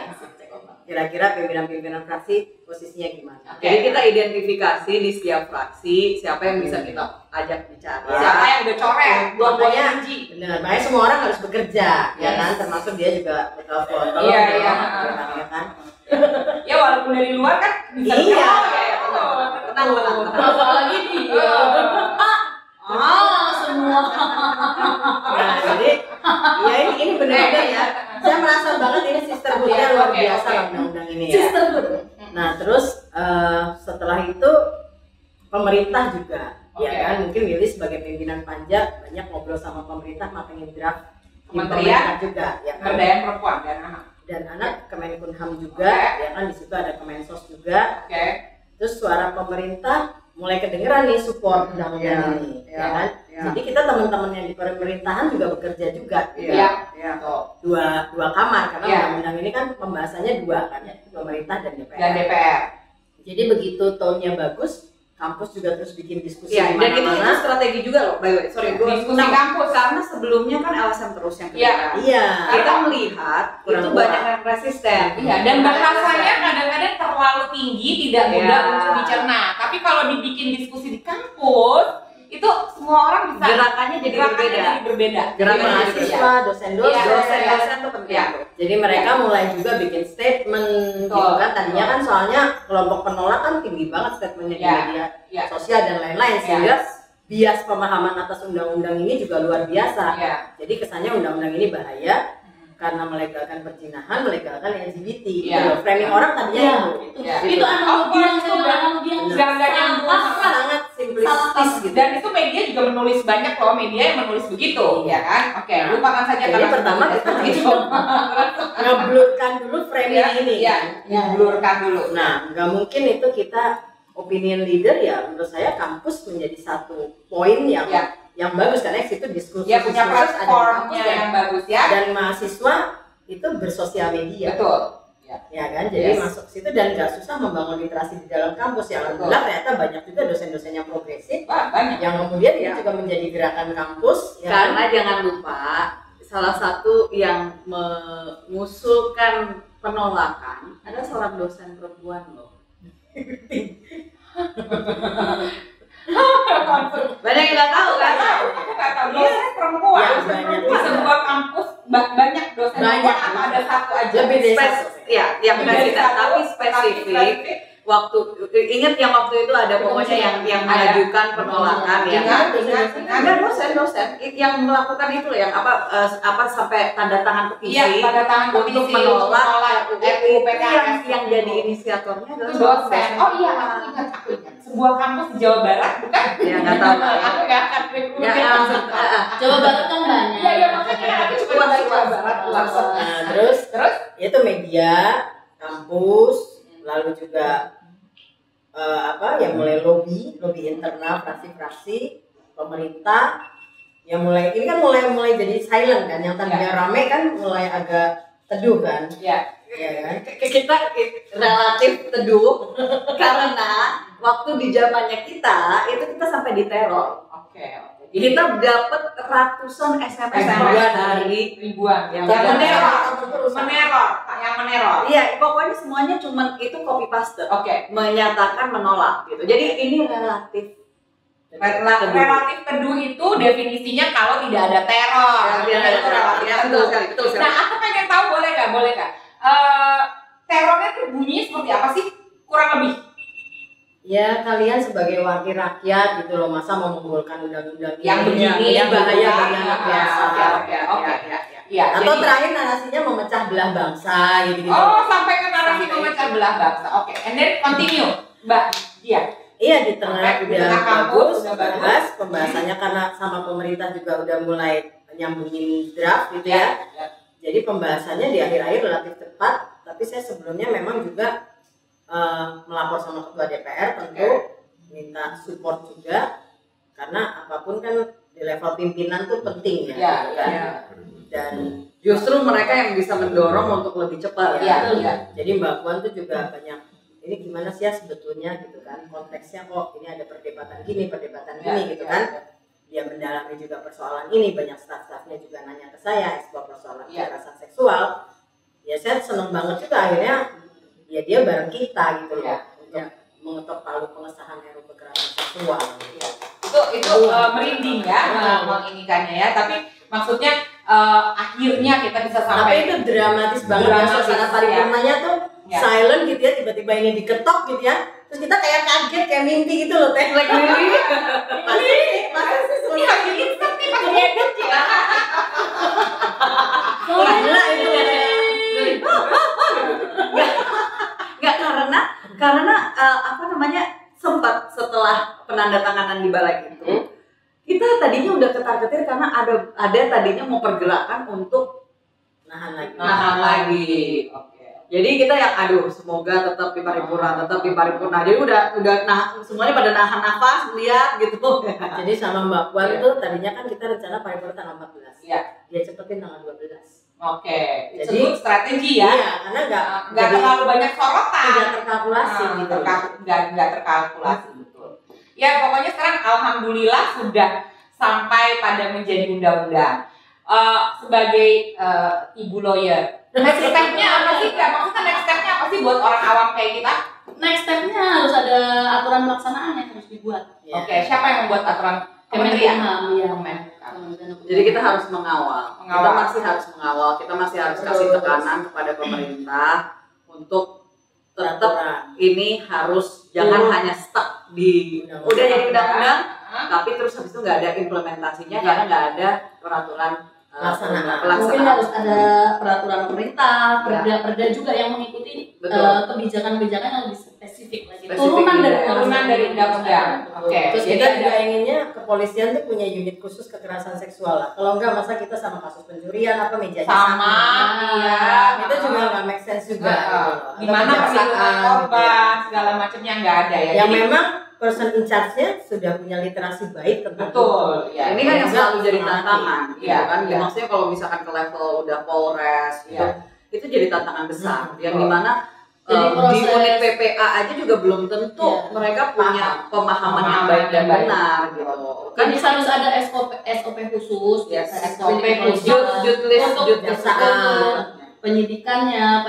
Kira-kira pimpinan-pimpinan fraksi posisinya gimana? Jadi kita identifikasi di setiap fraksi siapa yang bisa kita ajak bicara. Siapa yang udah coret, makanya benar. Makanya semua orang harus bekerja, ya kan? Termasuk dia juga bertelepon. Iya. Kan? Ya walaupun dari luar kan bisa. Iya. Tenang. Apalagi dia. Semua. Nah, jadi ya ini benar-benar ya. Saya merasa banget ini sisterhood-nya luar biasa lah undang-undang ini ya. Sisterhood. Nah, terus setelah itu pemerintah juga ya kan mungkin Willy sebagai pimpinan Panja banyak ngobrol sama pemerintah matengin draft Kementerian juga, ya kan? Pemberdayaan Perempuan dan Anak Kemenkumham juga, ya kan di situ ada Kemensos juga. Terus suara pemerintah mulai kedengeran nih support undang-undang ini, ya kan? Jadi kita teman-teman yang di pemerintahan juga bekerja juga, dua kamar karena undang-undang ini kan pembahasannya dua kan, pemerintah dan DPR. Jadi begitu tone-nya bagus, kampus juga terus bikin diskusi di dan itu mana-mana. strategi juga loh, by the way. Sorry, gue diskusi kampus karena sebelumnya kan LSM terus yang kedua. Kita melihat itu banyak yang resisten. Dan bahasanya kadang-kadang terlalu tinggi, tidak mudah untuk dicerna. Tapi kalau dibikin diskusi di kampus, itu semua orang bisa gerakannya jadi berbeda. Gerakan mahasiswa, dosen-dosen itu penting. Jadi mereka mulai juga bikin statement gitu kan. Tadinya kan soalnya kelompok penolak kan tinggi banget statementnya di media sosial dan lain-lain, sehingga bias pemahaman atas undang-undang ini juga luar biasa. Jadi kesannya undang-undang ini bahaya karena melegalkan perzinahan, melegalkan LGBT. Framing orang tadinya itu analogi yang sangat simplistis gitu. Dan itu media juga menulis banyak loh, media yang menulis begitu, ya kan? Lupakan saja. Jadi pertama kita harus ngeblurkan dulu framing ini. Blurkan dulu. Nah, nggak mungkin itu kita opinion leader ya. Menurut saya kampus menjadi satu poin yang bagus karena itu diskusi punya platformnya yang bagus ya. Dan mahasiswa itu bersosial media. Betul. Ya kan, jadi masuk situ dan nggak susah membangun literasi di dalam kampus. Ya alhamdulillah ternyata banyak juga dosen-dosen yang progresif, banyak yang kemudian ini juga menjadi gerakan kampus. Karena jangan lupa salah satu yang mengusulkan penolakan ada seorang dosen perempuan loh. Banyak yang nggak tahu kan? Dosen perempuan di sebuah kampus banyak dosen perempuan atau ada satu aja? Lebih dari satu. Yang tapi spesifik. Waktu ingat yang waktu itu ada pokoknya yang mengajukan penolakan ada dosen yang melakukan itu loh, yang apa sampai tanda tangan petisi untuk menolak RUU PKS yang jadi inisiatornya adalah dosen. Aku ingat sebuah kampus di Jawa Barat, bukan? Ya nggak tahu. Aku nggak akan Jawa Barat kan banyak. Iya makanya aku cuma dari Jawa Barat. Terus itu media, kampus, lalu juga yang mulai lobby internal fraksi-fraksi pemerintah yang mulai ini kan mulai jadi silent kan, yang tadinya rame kan mulai agak teduh kan. Ya kan? Kita relatif teduh karena waktu di zamannya kita itu kita sampai diteror. Kita dapat ratusan SMS dari ribuan yang meneror. Iya, pokoknya semuanya cuman itu copy paste. Menyatakan menolak gitu. Jadi ini relatif teduh itu definisinya kalau tidak ada teror. Betul sekali. Nah, aku pengen tahu boleh nggak? Terornya tuh bunyinya seperti apa sih? Kurang lebih. Ya kalian sebagai wakil rakyat gitu loh, masa mau menggolkan undang-undang yang begini yang bahaya bagi anak bangsa. Atau terakhir narasinya memecah belah bangsa gitu. Sampai ke narasi memecah belah bangsa. And then continue, Mbak. Iya di tengah udah bagus, bahas pembahasannya karena sama pemerintah juga udah mulai nyambungin draft gitu ya. Jadi pembahasannya di akhir-akhir relatif cepat, tapi saya sebelumnya memang juga melapor sama ketua DPR, tentu minta support juga karena apapun kan di level pimpinan tuh penting dan justru mereka yang bisa mendorong untuk lebih cepat. Jadi Mbak Puan tuh juga banyak ini gimana sih ya sebetulnya gitu kan, konteksnya kok ini ada perdebatan gini gitu kan. Dia mendalami juga persoalan ini, banyak staf-stafnya juga nanya ke saya eksplor persoalan kekerasan seksual. Ya saya seneng banget juga akhirnya ya dia bareng kita gitu ya untuk mengetok palu pengesahan RUU kekerasan seksual. Itu merinding ya menginikannya ya, tapi maksudnya akhirnya kita bisa sampai. Tapi itu dramatis banget ya suasana paripurnanya tuh silent gitu ya, tiba-tiba ini diketok gitu ya, terus kita kayak kaget kayak mimpi gitu loh teh. Masa sih sebenarnya ini pakai edit ya. Gila itu. Karena sempat setelah penandatanganan di balai itu kita tadinya udah ketar-ketir karena ada tadinya mau pergerakan untuk nahan lagi. Jadi kita yang aduh semoga tetap di paripurna. Jadi udah semuanya pada nahan nafas lihat gitu. Jadi sama Mbak Puan itu tadinya kan kita rencana paripurna tanggal 14. Iya. Dia cepetin tanggal 12. Oke. Jadi strategi ya. Iya, karena nggak terlalu banyak sorotan. Tidak terkalkulasi gitu. Nggak terkalkulasi betul. Ya pokoknya sekarang alhamdulillah sudah sampai pada menjadi undang-undang. Sebagai ibu lawyer, next step-nya apa sih? Maksudnya next step-nya apa sih buat orang awam kayak kita? Next step-nya harus ada aturan pelaksanaan yang harus dibuat. Ya. Oke, siapa yang membuat aturan? Kementerian. Jadi kita harus mengawal. Kita masih harus mengawal. Kita masih harus kasih tekanan kepada pemerintah untuk tetap ini harus jangan hanya stuck di udah jadi undang-undang, tapi terus habis itu nggak ada implementasinya karena nggak ada peraturan pelaksanaan. Mungkin harus ada peraturan pemerintah, perda juga yang mengikuti kebijakan-kebijakan yang lebih spesifik lagi. Turunan dari undang-undang. Oke. Terus kita juga inginnya kepolisian tuh punya unit khusus kekerasan seksual lah. Kalau enggak masa kita sama kasus pencurian apa mejanya sama. Iya. Itu juga nggak make sense juga. Gimana perlindungan korban segala macamnya nggak ada ya. Yang memang person in charge-nya sudah punya literasi baik tentang betul. itu. Ya, ini kan yang selalu jadi tantangan, ya, kan? Ya. Maksudnya kalau misalkan ke level udah Polres, itu jadi tantangan besar. Yang dimana di unit PPA aja juga belum tentu mereka punya pemahaman yang baik dan benar gitu. Kan bisa harus ada SOP khusus, SOP khusus, penyidikannya,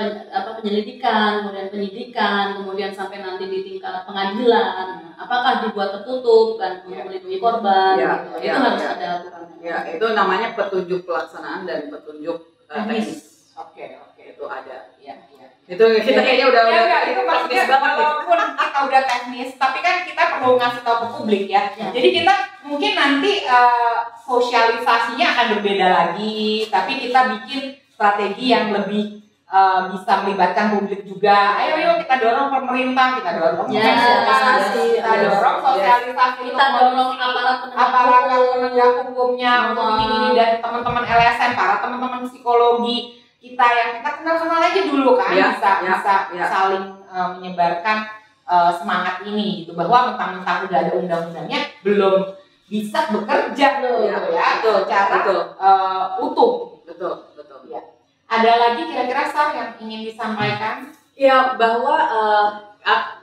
penyelidikan, kemudian penyidikan, kemudian sampai nanti di tingkat pengadilan. Apakah dibuat tertutup kan untuk melindungi korban? Gitu. Itu harus ada aturannya. Ya, itu namanya petunjuk pelaksanaan dan petunjuk teknis. Oke, itu ada. Ya. Itu kita kayaknya udah itu maksudnya walaupun kita udah teknis, tapi kan kita perlu ngasih tahu ke publik ya. Jadi kita mungkin nanti sosialisasinya akan berbeda lagi, tapi kita bikin strategi yang lebih bisa melibatkan publik juga. Ayo kita dorong pemerintah, kita dorong sosialisasi, kita dorong aparat penegak hukumnya untuk ini dan teman-teman LSM, para teman-teman psikologi kita yang kita kenal aja dulu kan, bisa saling menyebarkan semangat ini gitu, bahwa mentang-mentang udah ada undang-undangnya belum bisa bekerja secara utuh. Betul. Ya. Ada lagi kira-kira Sar yang ingin disampaikan? Ya, bahwa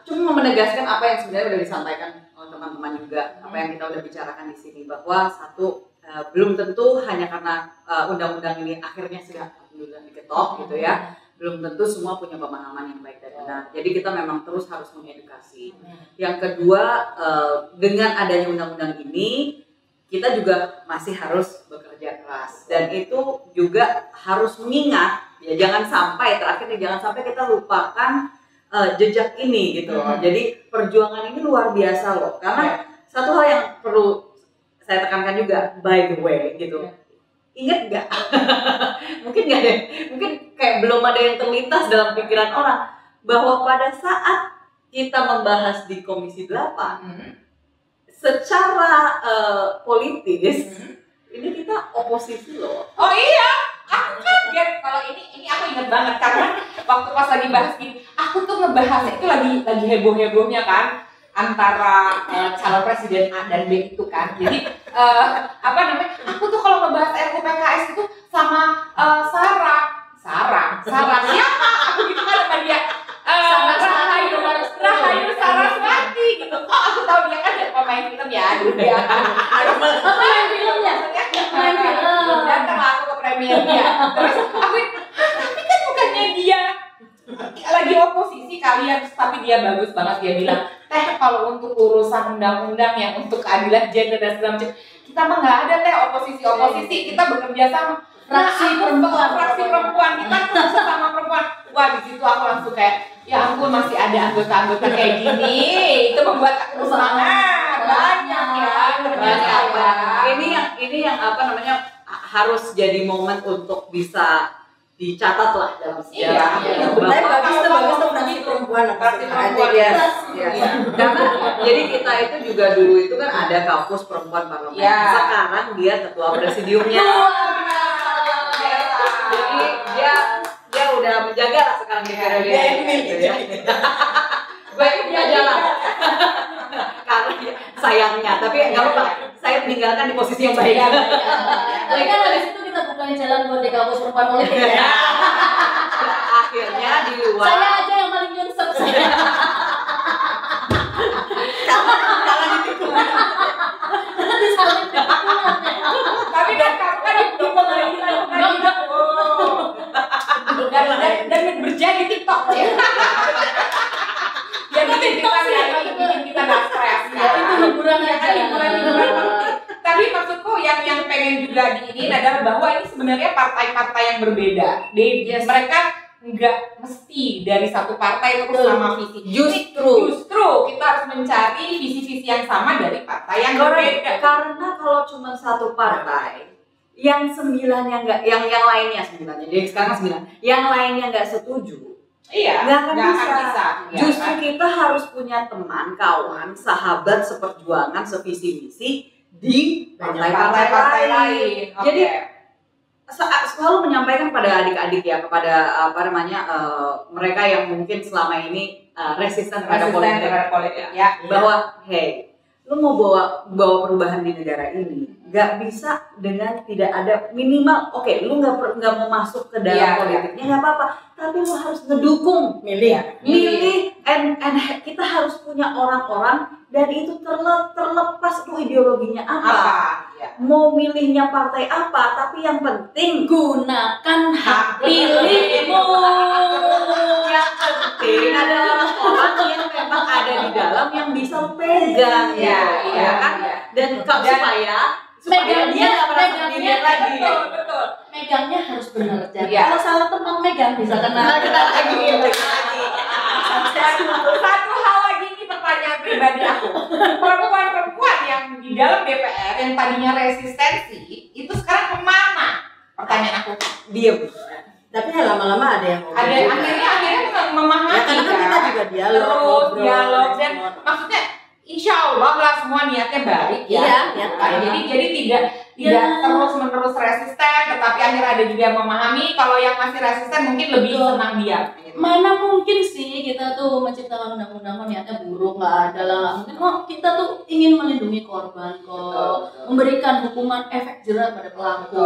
cuma menegaskan apa yang sebenarnya udah disampaikan oleh teman-teman juga, apa yang kita udah bicarakan di sini, bahwa satu belum tentu hanya karena undang-undang ini akhirnya sudah alhamdulillah diketok gitu ya, belum tentu semua punya pemahaman yang baik dan benar. Jadi kita memang terus harus mengedukasi. Yang kedua, dengan adanya undang-undang ini kita juga masih harus bekerja keras, dan itu juga harus mengingat ya, jangan sampai kita lupakan jejak ini gitu loh. Jadi perjuangan ini luar biasa loh, karena satu hal yang perlu saya tekankan juga, by the way gitu. Ingat nggak? Mungkin nggak deh. Mungkin kayak belum ada yang terlintas dalam pikiran orang bahwa pada saat kita membahas di Komisi 8 secara politis ini kita oposisi loh. Oh iya, aku kaget kalau ini aku inget banget karena waktu pas lagi bahas gini, aku tuh ngebahas itu lagi heboh-hebohnya kan antara calon presiden A dan B itu kan. Jadi aku tuh kalau ngebahas RUU PKS itu sama Sarah siapa? Aku gitu kan sama dia. Rahayu Saraswati gitu. Kok aku tahu dia kan pemain film ya dulu ya. Main film ya? Main film. Datang aku ke premiernya. Terus aku tapi kan bukannya dia lagi oposisi kalian, tapi dia bagus banget, dia bilang kalau untuk urusan undang-undang yang untuk keadilan gender dan segala macam kita mah nggak ada oposisi, kita bekerja sama fraksi perempuan kita sama perempuan. Wah, di situ aku langsung kayak ya ampun, masih ada anggota-anggota kayak gini, itu membuat aku semangat banyak ya. Ini yang harus jadi momen untuk bisa dicatat lah dalam sejarah. Iya. Tapi bagus tuh fraksi perempuan. Fraksi perempuan, Yes. Karena jadi kita itu juga dulu itu kan ada kaukus perempuan parlemen. Iya. Sekarang dia ketua presidiumnya. Jadi dia udah menjaga lah sekarang di periode ini. Gitu ya. Gue udah jalan. Karena sayangnya, tapi nggak apa-apa. Saya meninggalkan di posisi yang baik. Tapi kan habis itu kita bukain jalan buat di kampus perempuan politik ya. Akhirnya di luar. Saya aja yang paling nyunsep saya. Kalau ditipu. Tapi kan kamu kan dan berjaya di TikTok ya. Biar bikin kita nggak stres. Itu hiburan aja. Tapi maksudku yang pengen juga diinin adalah bahwa ini sebenarnya partai-partai yang berbeda. Mereka nggak mesti dari satu partai terus sama visi. Justru kita harus mencari visi-visi yang sama dari partai yang berbeda. Karena kalau cuma satu partai, yang 9 yang nggak, yang lainnya 9, jadi sekarang 9, yang lainnya nggak setuju. Iya, nggak akan bisa. Ya, Justru kan? kita harus punya teman, kawan, sahabat seperjuangan, sevisi misi di partai-partai lain. Okay. Jadi selalu menyampaikan kepada adik-adik ya, kepada mereka yang mungkin selama ini resisten terhadap politik ya. Bahwa hey, lu mau bawa perubahan di negara ini, nggak bisa dengan tidak ada minimal. Oke, lu nggak mau masuk ke dalam politiknya nggak apa-apa, tapi lu harus ngedukung, milih, and kita harus punya orang-orang, dan itu terlepas lu ideologinya apa. Mau milihnya partai apa, tapi yang penting gunakan hak pilihmu. Yang penting ada orang-orang yang memang ada di dalam yang bisa lu pegang, ya kan? Dan supaya dia nggak merasa sendirian lagi. Betul. Megangnya harus benar. Jadi Iya. kalau salah tempat megang bisa kena. Kita lagi. Satu hal lagi, ini pertanyaan pribadi aku. Perempuan-perempuan yang di dalam DPR yang tadinya resistensi itu sekarang kemana? Pertanyaan aku. Diam. Tapi ya lama-lama ada yang akhirnya memahami. Ya, karena kan kita juga dialog dan maksudnya insya Allah lah semua niatnya baik ya. Iya, niat baik. Jadi tidak terus-menerus resisten, tetapi akhirnya ada juga yang memahami. Kalau yang masih resisten mungkin lebih senang diam. Mana mungkin sih kita tuh menciptakan undang-undang kok niatnya buruk, nggak ada lah. Mungkin kita tuh ingin melindungi korban kok, memberikan hukuman efek jerak pada pelaku.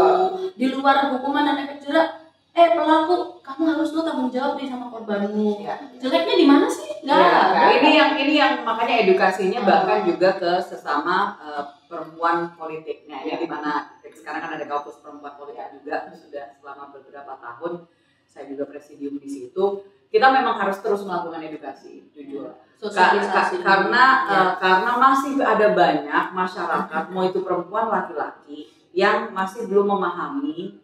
Di luar hukuman dan efek jerak, pelaku kamu harus tuh tanggung jawab nih sama korbanmu. Jeleknya di mana sih? Nggak ada. Ini yang makanya edukasinya bahkan juga ke sesama perempuan politik. Nah, ini di mana sekarang kan ada kaukus perempuan politik juga, sudah selama beberapa tahun. Saya juga presidium di situ. Kita memang harus terus melakukan edukasi, jujur. Sosialisasi. Karena masih ada banyak masyarakat, mau itu perempuan laki-laki, yang masih belum memahami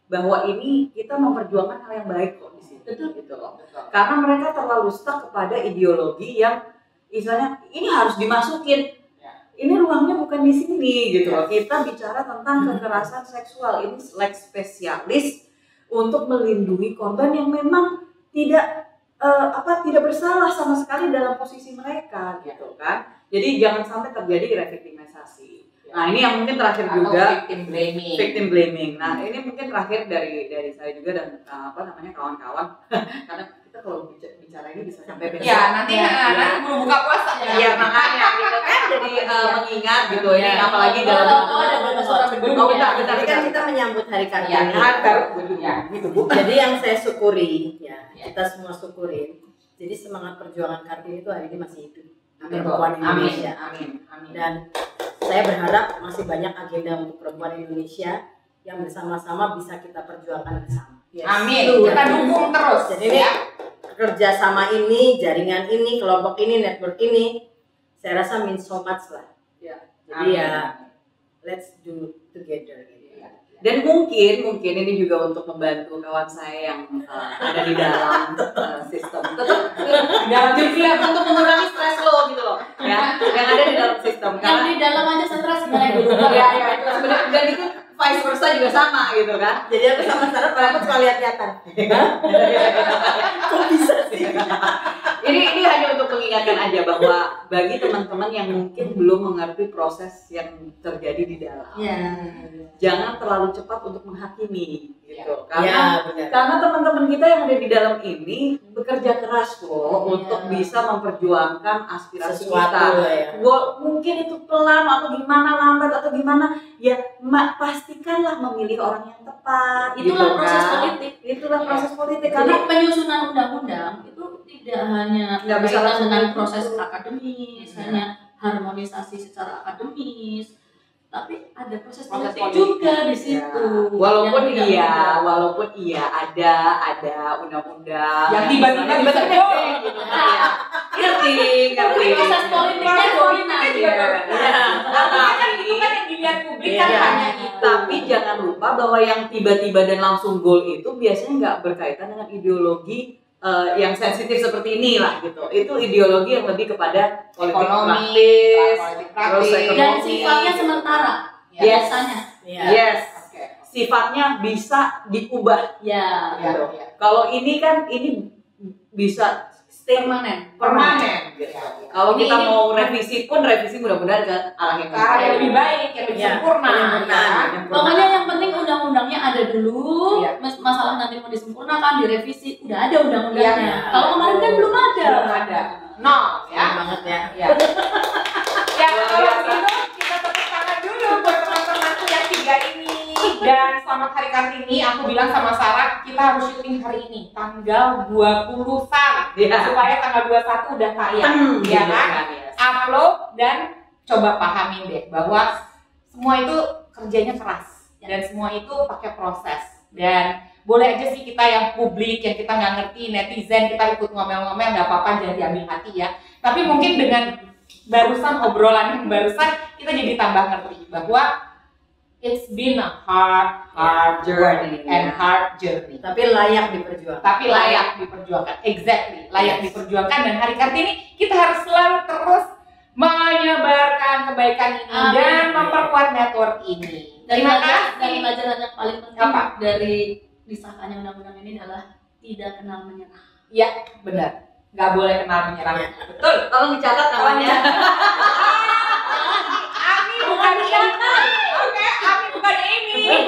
bahwa ini kita memperjuangkan hal yang baik kok di situ. Gitu loh. Karena mereka terlalu stuck kepada ideologi yang misalnya ini harus dimasukin. Ini ruangnya bukan di sini gitu loh. Kita bicara tentang kekerasan seksual, ini spesialis untuk melindungi korban yang memang tidak bersalah sama sekali dalam posisi mereka gitu kan. Jadi jangan sampai terjadi revictimisasi. Nah, ini yang mungkin terakhir juga victim blaming. Nah, ini mungkin terakhir dari saya juga dan kawan-kawan karena kita kalau bicara ini bisa sampai besok. Nanti belum buka puasa. Iya, makanya gitu kan jadi mengingat gitu ini apalagi dalam Bentar, kan kita menyambut Hari Kartini. Gitu, Bu. Jadi yang saya syukuri kita semua syukurin. Jadi semangat perjuangan Kartini itu hari ini masih hidup. Perempuan Indonesia. Amin. Dan saya berharap masih banyak agenda untuk perempuan Indonesia yang bersama-sama bisa kita perjuangkan bersama. Amin. Kita dukung terus. Jadi ini kerjasama ini, jaringan ini, kelompok ini, network ini, saya rasa means so much lah. Jadi let's do together. Dan mungkin ini juga untuk membantu kawan saya yang ada di dalam sistem. Tetap dalam juga untuk mengurangi stres lo gitu loh. Ya, yang ada di dalam sistem. Yang di dalam aja stres sebenarnya dulu. Ya, itu sebenarnya dan itu vice versa juga sama gitu kan. Jadi aku sama Sarah pada suka lihat-lihatan. Kok bisa sih? Ini hanya untuk mengingatkan aja bahwa bagi teman-teman yang mungkin belum mengerti proses yang terjadi di dalam, jangan terlalu cepat untuk menghakimi gitu. Karena teman-teman kita yang ada di dalam ini bekerja keras kok untuk bisa memperjuangkan aspirasi kita. Mungkin itu pelan atau gimana, lambat atau gimana, ya pastikanlah memilih orang yang tepat. Itulah gitu, proses kan? politik. Itulah proses politik. Jadi Karena penyusunan undang-undang itu tidak hanya nggak bisa berkaitan langsung dengan gitu. proses akademis, hanya harmonisasi secara akademis, tapi ada proses politik juga di situ. Walaupun yang tidak walaupun ada undang-undang yang tiba-tiba bisa gitu. Ngerti. Tapi proses politiknya dominan. Itu kan yang dilihat publik kan hanya itu. Tapi jangan lupa bahwa yang tiba-tiba dan langsung goal itu biasanya nggak berkaitan dengan ideologi yang sensitif seperti inilah gitu. Itu ideologi yang lebih kepada politik Ekonomi, praktis, terus ekonomi. Dan sifatnya sementara. Biasanya. Yes. Sifatnya bisa diubah. Ya. Gitu. Kalau ini kan bisa stay permanen. Gitu. Kalau kita mau revisi pun revisi mudah-mudahan ke arah yang lebih baik, yang lebih sempurna. Pokoknya yang penting undang-undangnya ada dulu. Masalah nanti mau disempurnakan, direvisi, udah ada undang-undangnya. Kalau kemarin kan belum ada. Nol ya. Banget ya. Ya kalau gitu kita tepuk tangan dulu buat teman-temanku yang 3 ini. Dan selamat Hari Kartini, aku bilang sama Sarah, kita harus syuting hari ini tanggal 20 supaya tanggal 21 udah tayang, ya kan? Upload dan coba pahamin deh bahwa semua itu kerjanya keras dan semua itu pakai proses. Dan boleh aja sih kita yang publik, yang kita nggak ngerti, netizen, kita ikut ngomel-ngomel, nggak apa-apa, jangan diambil hati ya. Tapi mungkin dengan obrolan yang barusan, kita jadi tambah ngerti bahwa it's been a hard journey and hard journey. Tapi layak diperjuangkan. Exactly, layak diperjuangkan. Dan Hari Kartini kita harus selalu terus menyebarkan kebaikan ini dan memperkuat network ini. Terima kasih. Dan pelajaran yang paling penting dari disahkannya undang-undang ini adalah tidak kenal menyerah. Ya, benar. Nggak boleh kenal menyerah. Betul. Tolong dicatat namanya. Ami bukan ini. Oke, Ami bukan ini.